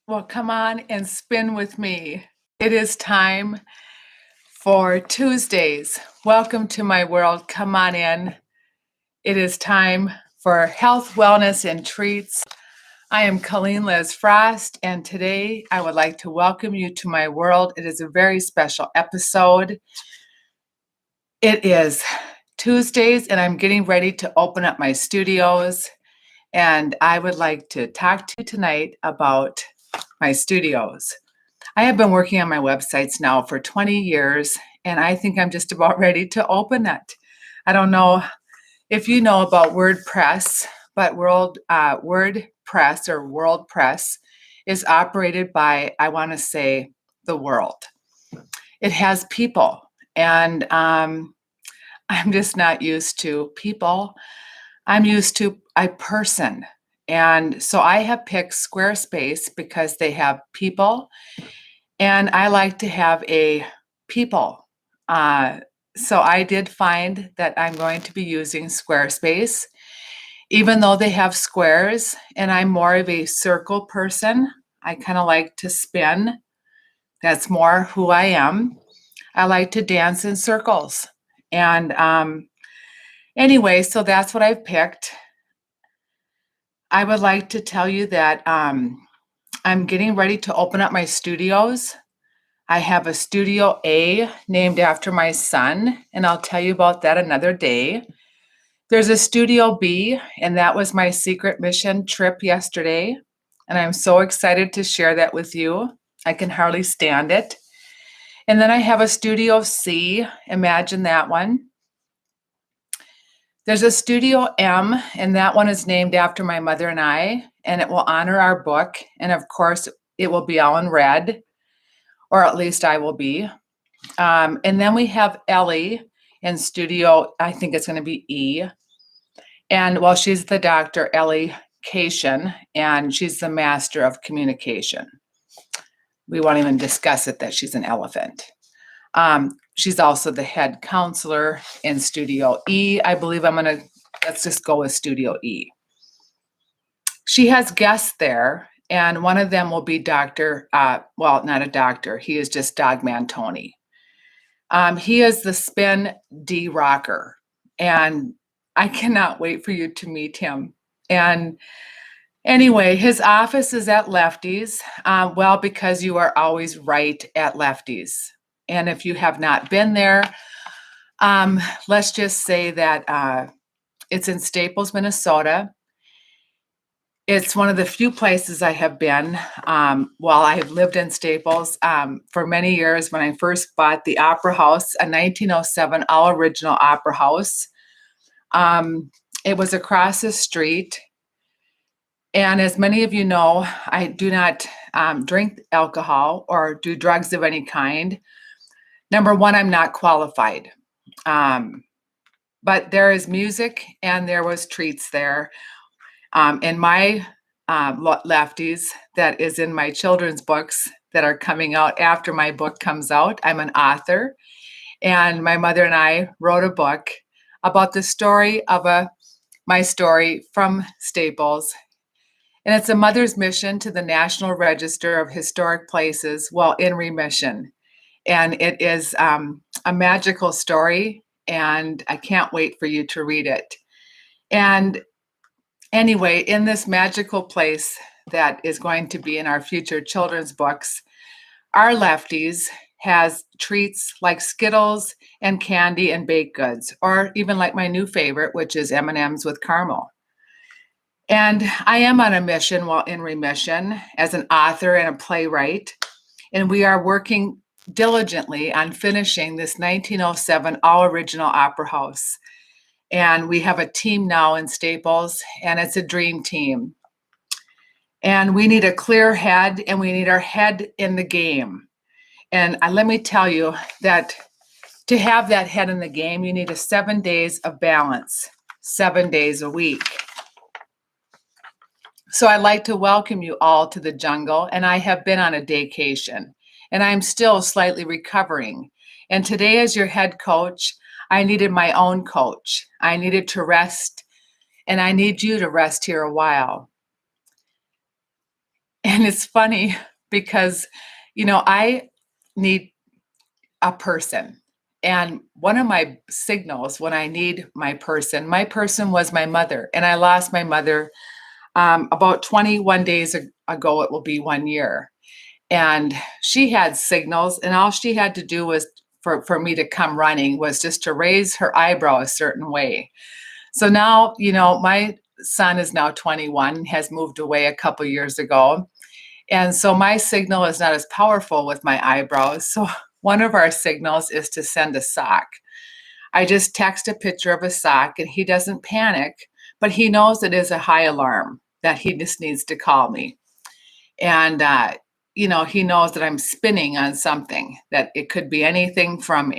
Well, come on and spin with me. It is time for Tuesdays. Welcome to my world. Come on in. It is time for health, wellness, and treats. I am Colleen Liz Frost, and today I would like to welcome you to my world. It is a very special episode. It is Tuesdays, and I'm getting ready to open up my studios. And I would like to talk to you tonight about my studios. I have been working on my websites now for 20 years, and I think I'm just about ready to open it. I don't know if you know about WordPress, but WordPress is operated by, I want to say, the world. It has people, and I'm just not used to people. I'm used to a person. And so I have picked Squarespace because they have people, and I like to have a people. So I did find that I'm going to be using Squarespace, even though they have squares, and I'm more of a circle person. I kind of like to spin. That's more who I am. I like to dance in circles. And anyway, so that's what I've picked. I would like to tell you that I'm getting ready to open up my studios. I have a Studio A named after my son, and I'll tell you about that another day. There's a Studio B, and that was my secret mission trip yesterday, and I'm so excited to share that with you. I can hardly stand it. And then I have a Studio C, imagine that one. There's a Studio M, and that one is named after my mother and I, and it will honor our book. And of course, it will be all in red, or at least I will be. And then we have Ellie in Studio, I think it's going to be E. And well, she's the Dr. Ellie Cation, and she's the master of communication. We won't even discuss it that she's an elephant. She's also the head counselor in Studio E. I believe let's just go with Studio E. She has guests there, and one of them will be Dr. Well, not a doctor. He is just DOGMAN Tony. He is the spin D rocker, and I cannot wait for you to meet him. And anyway, his office is at Lefty's. Well, because you are always right at Lefty's. And if you have not been there, let's just say that it's in Staples, Minnesota. It's one of the few places I have been while I have lived in Staples for many years. When I first bought the Opera House, a 1907 all-original Opera House, it was across the street. And as many of you know, I do not drink alcohol or do drugs of any kind. Number one, I'm not qualified. But there is music and there was treats there. In my Lefties, that is in my children's books that are coming out after my book comes out. I'm an author, and my mother and I wrote a book about the story of my story from Staples. And it's a mother's mission to the National Register of Historic Places while in remission. And it is a magical story, and I can't wait for you to read it. And anyway, in this magical place that is going to be in our future children's books, our Lefties has treats like Skittles and candy and baked goods, or even like my new favorite, which is M&Ms with caramel. And I am on a mission while in remission as an author and a playwright, and we are working diligently on finishing this 1907 all-original Opera House. And we have a team now in Staples, and it's a dream team. And we need a clear head, and we need our head in the game. And let me tell you that to have that head in the game, you need 7 days of balance, 7 days a week. So I'd like to welcome you all to the jungle, and I have been on a daycation, and I'm still slightly recovering. And today, as your head coach, I needed my own coach. I needed to rest, and I need you to rest here a while. And it's funny because, I need a person. And one of my signals when I need my person was my mother. And I lost my mother about 21 days ago. It will be 1 year. And she had signals, and all she had to do was for me to come running was just to raise her eyebrow a certain way. So now, my son is now 21, has moved away a couple years ago. And so my signal is not as powerful with my eyebrows. So one of our signals is to send a sock. I just text a picture of a sock and he doesn't panic, but he knows it is a high alarm that he just needs to call me. And, he knows that I'm spinning on something, that it could be anything from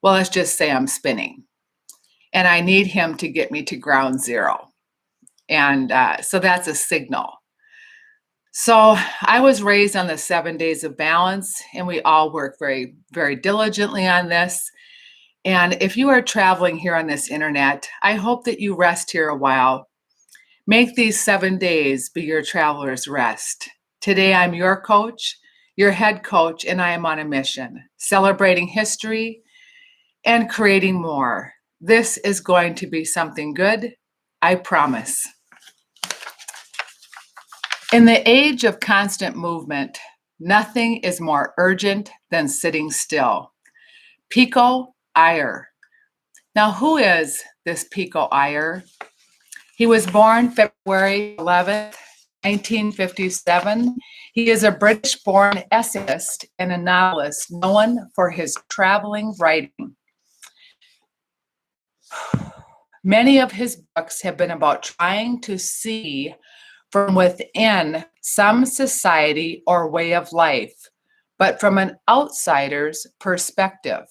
let's just say I'm spinning. And I need him to get me to ground zero. And so that's a signal. So I was raised on the 7 days of balance, and we all work very, very diligently on this. And if you are traveling here on this internet, I hope that you rest here a while. Make these 7 days be your traveler's rest. Today, I'm your coach, your head coach, and I am on a mission, celebrating history and creating more. This is going to be something good, I promise. In the age of constant movement, nothing is more urgent than sitting still. Pico Iyer. Now, who is this Pico Iyer? He was born February 11th, 1957. He is a British-born essayist and a novelist known for his traveling writing. Many of his books have been about trying to see from within some society or way of life, but from an outsider's perspective.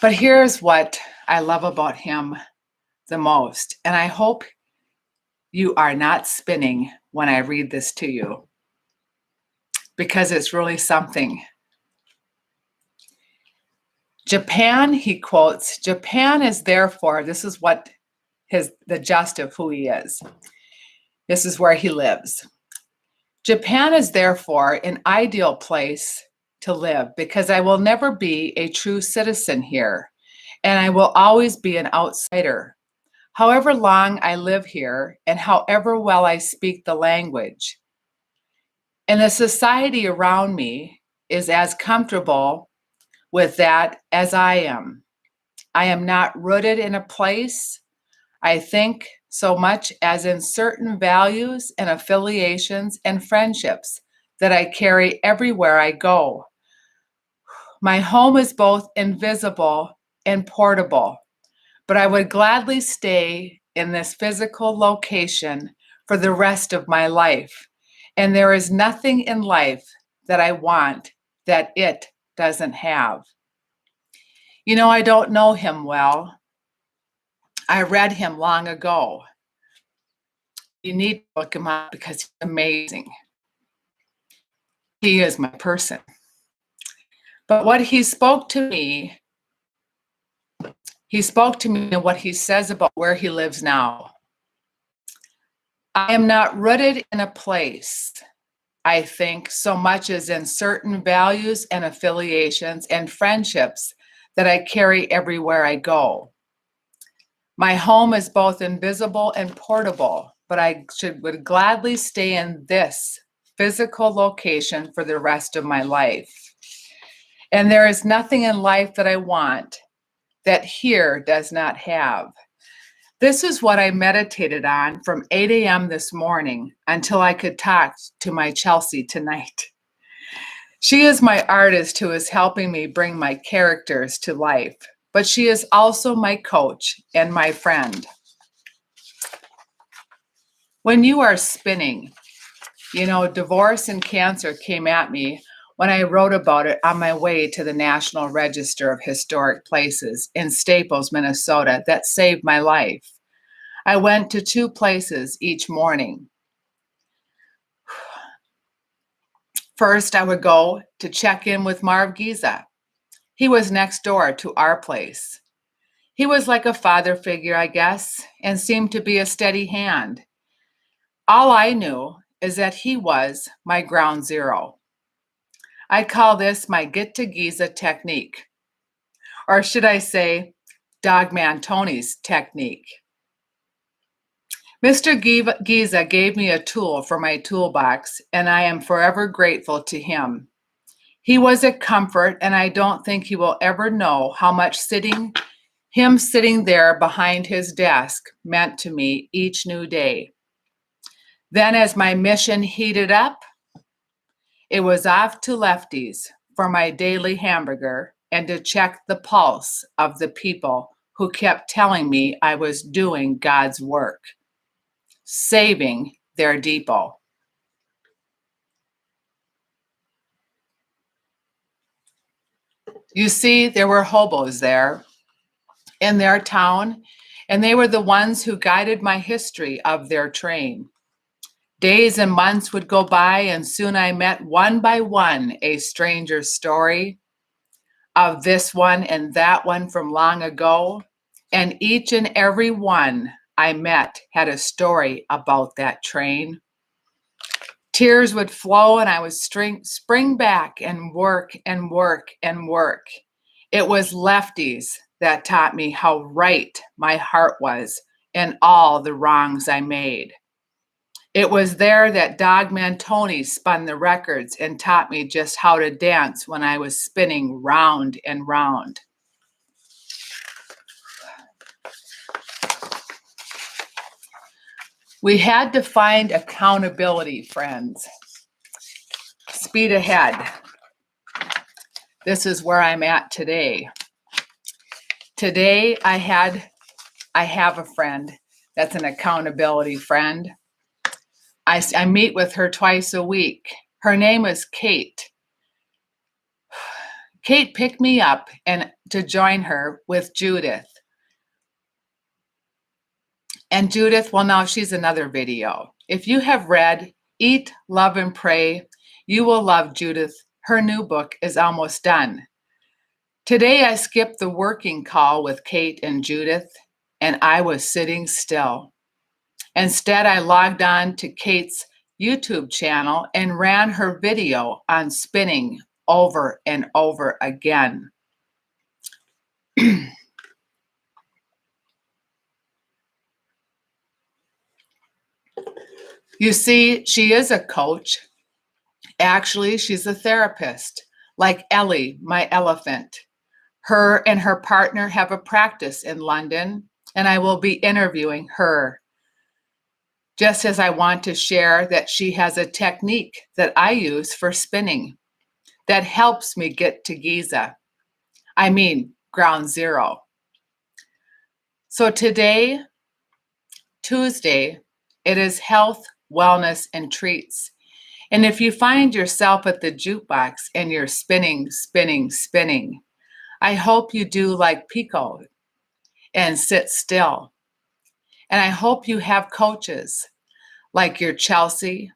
But here's what I love about him the most, and I hope you are not spinning when I read this to you, because it's really something. Japan, he quotes, Japan is therefore, this is what the gist of who he is. This is where he lives. Japan is therefore an ideal place to live because I will never be a true citizen here, and I will always be an outsider. However long I live here and however well I speak the language, and the society around me is as comfortable with that as I am. I am not rooted in a place, I think, so much as in certain values and affiliations and friendships that I carry everywhere I go. My home is both invisible and portable, but I would gladly stay in this physical location for the rest of my life. And there is nothing in life that I want that it doesn't have. I don't know him well. I read him long ago. You need to look him up because he's amazing. He is my person. But what he spoke to me and what he says about where he lives now. I am not rooted in a place, I think, so much as in certain values and affiliations and friendships that I carry everywhere I go. My home is both invisible and portable, but I would gladly stay in this physical location for the rest of my life. And there is nothing in life that I want that here does not have. This is what I meditated on from 8 a.m. this morning until I could talk to my Chelsea tonight. She is my artist who is helping me bring my characters to life, but she is also my coach and my friend. When you are spinning, divorce and cancer came at me when I wrote about it on my way to the National Register of Historic Places in Staples, Minnesota, that saved my life. I went to 2 places each morning. First, I would go to check in with Marv Giza. He was next door to our place. He was like a father figure, I guess, and seemed to be a steady hand. All I knew is that he was my ground zero. I call this my get to Giza technique, or should I say, DOGMAN Tony's technique. Mr. Giza gave me a tool for my toolbox, and I am forever grateful to him. He was a comfort, and I don't think he will ever know how much sitting there behind his desk meant to me each new day. Then as my mission heated up, it was off to Lefty's for my daily hamburger and to check the pulse of the people who kept telling me I was doing God's work, saving their depot. You see, there were hobos there in their town, and they were the ones who guided my history of their train. Days and months would go by, and soon I met one by one a stranger's story of this one and that one from long ago, and each and every one I met had a story about that train. Tears would flow, and I would spring back and work and work and work. It was Lefty's that taught me how right my heart was and all the wrongs I made. It was there that DOGMAN Tony spun the records and taught me just how to dance when I was spinning round and round. We had to find accountability, friends. Speed ahead. This is where I'm at today. Today, I have a friend that's an accountability friend. I meet with her twice a week. Her name is Kate. Kate picked me up and to join her with Judith. And Judith, well, now she's another video. If you have read Eat, Love, and Pray, you will love Judith. Her new book is almost done. Today, I skipped the working call with Kate and Judith, and I was sitting still. Instead, I logged on to Kate's YouTube channel and ran her video on spinning over and over again. You see, she is a coach. Actually, she's a therapist, like Ellie, my elephant. Her and her partner have a practice in London, and I will be interviewing her. Just as I want to share that she has a technique that I use for spinning that helps me get to Giza. I mean, ground zero. So today, Tuesday, it is health, wellness, and treats. And if you find yourself at the jukebox and you're spinning, spinning, spinning, I hope you do like Pico and sit still. And I hope you have coaches like your Chelsea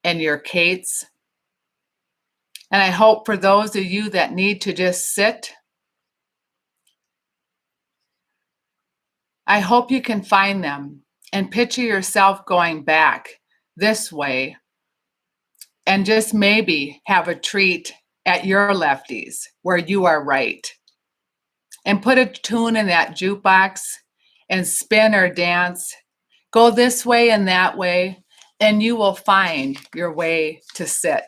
and your Kates. And I hope for those of you that need to just sit, I hope you can find them and picture yourself going back this way and just maybe have a treat at your Lefty's where you are right. And put a tune in that jukebox and spin or dance. Go this way and that way, and you will find your way to sit.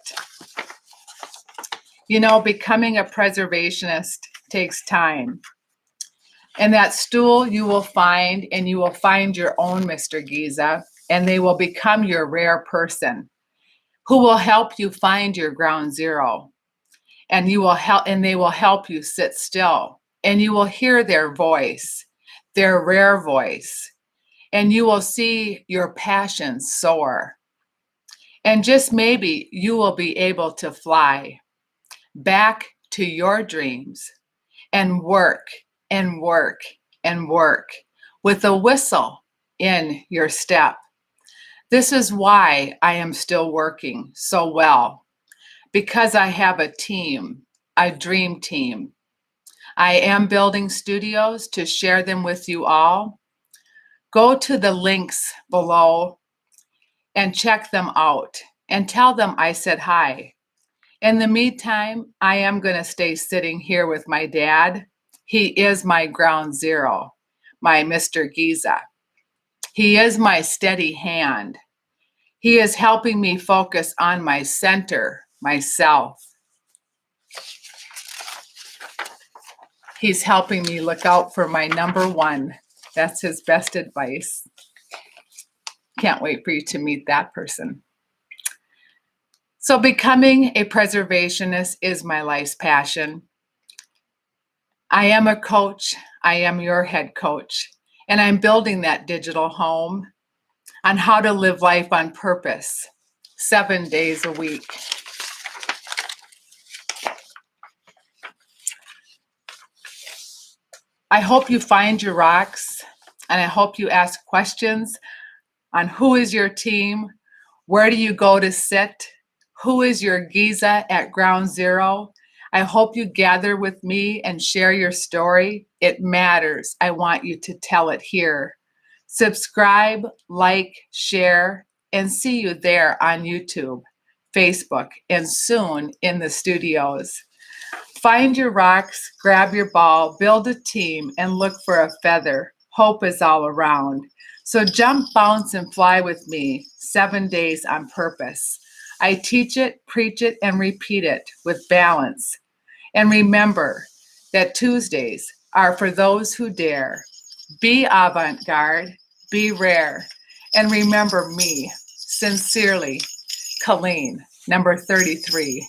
You know, becoming a preservationist takes time. And that stool you will find, and you will find your own Mr. Giza, and they will become your rare person who will help you find your ground zero. And you will help, and they will help you sit still, and you will hear their voice, their rare voice, and you will see your passions soar. And just maybe you will be able to fly back to your dreams and work and work and work with a whistle in your step. This is why I am still working so well, because I have a team, a dream team. I am building studios to share them with you all. Go to the links below and check them out and tell them I said hi. In the meantime, I am going to stay sitting here with my dad. He is my ground zero, my Mr. Giza. He is my steady hand. He is helping me focus on my center, myself. He's helping me look out for my number one. That's his best advice. Can't wait for you to meet that person. So becoming a preservationist is my life's passion. I am a coach. I am your head coach. And I'm building that digital home on how to live life on purpose, 7 days a week. I hope you find your rocks, and I hope you ask questions on who is your team, where do you go to sit, who is your Giza at ground zero. I hope you gather with me and share your story. It matters. I want you to tell it here. Subscribe, like, share, and see you there on YouTube, Facebook, and soon in the studios. Find your rocks, grab your ball, build a team, and look for a feather. Hope is all around. So jump, bounce, and fly with me 7 days on purpose. I teach it, preach it, and repeat it with balance. And remember that Tuesdays are for those who dare. Be avant-garde, be rare, and remember me. Sincerely, Colleen, number 33.